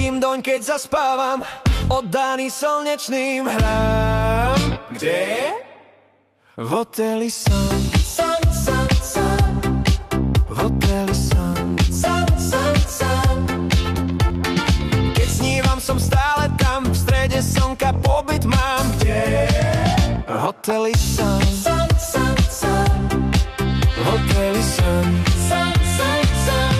letím doň, keď zaspávam, oddaný slnečným hrám. Kde je? V hoteli Sun. Sun, sun, sun. V hoteli Sun. Sun, sun, sun. Keď snívam, som stále tam, v strede slnka pobyt mám. Kde je? V hoteli Sun. Sun, sun, sun. V hoteli Sun. Sun, sun, sun.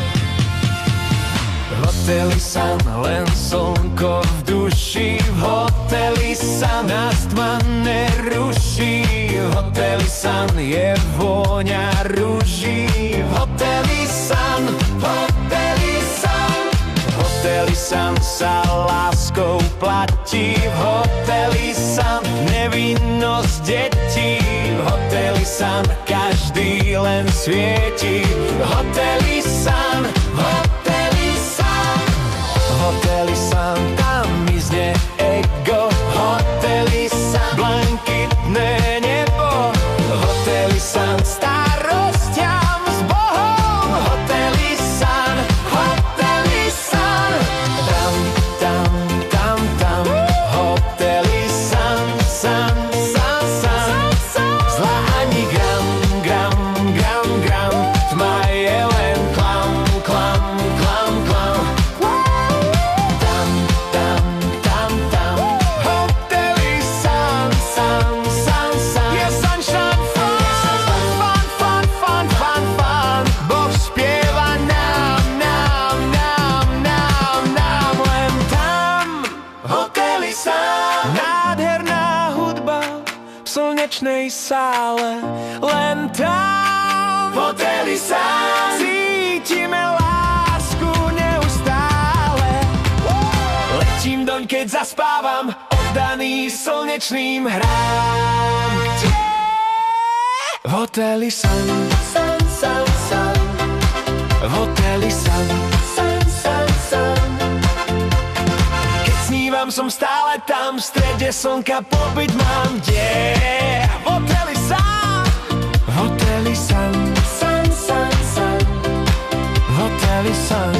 V hoteli Sun, len slnko v duši. V hoteli Sun, nás tma neruší. V hoteli Sun je vôňa rúží. V hoteli Sun, v hoteli Sun. V hoteli Sun sa láskou platí. V hoteli Sun nevinnosť detí. V hoteli Sun každý len svieti. V hoteli Sun, v hoteli Sun. V hoteli Sun tam mizne ego. V hoteli Sun blankitné nebo. V hoteli Sun starostiam s Bohom. V hoteli Sun, v hoteli Sun. Tam, tam, tam, tam. V hoteli Sun, Sun, Sun, Sun. Zla ani gram, gram, gram, gram. Tma je len klam, klam, klam, klam. Tam, tam, tam, tam. V hoteli Sun, Sun, Sun, Sun. Je sunshine fun, fun, fun, fun, fun, fun. Boh spieva nám, nám, nám, nám, nám. Len tam, v hoteli Sun. Nádherná hudba v slnečnej sále. Len tam, v hoteli Sun. Cítime lásku neustále. Letím doň, keď zaspávam, oddaný slnečným hrám. Kde? V hoteli Sun. Sun, sun, sun. V hoteli Sun. Sun, sun, sun. Keď snívam, som stále tam, v strede slnka pobyt mám. Kde? V hoteli Sun. V hoteli Sun. Sun, sun, sun. V hoteli Sun.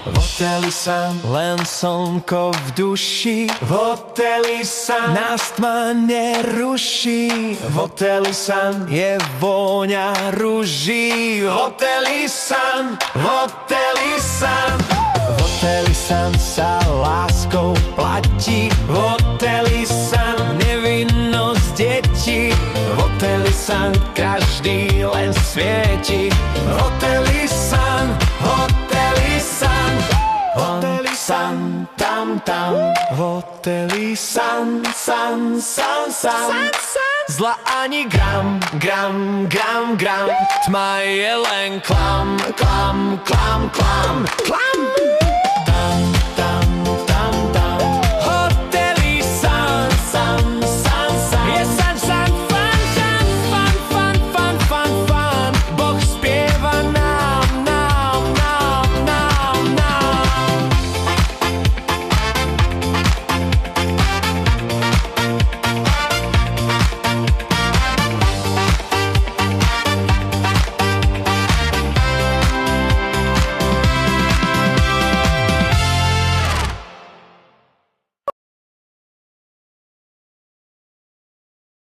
V hoteli Sun, len slnko v duši. V hoteli Sun, nás tma neruší. V hoteli Sun je vôňa rúží. V hoteli Sun, v hoteli Sun. V hoteli Sun sa láskou platí. V hoteli Sun nevinnosť detí. V hoteli Sun každý len svieti. V hoteli Sun, v hoteli Sun. V hoteli Sun, tam, tam. V hoteli Sun, Sun, Sun, Sun. Zla ani gram, gram, gram, gram. Tma je len klam, klam, klam, klam, klam.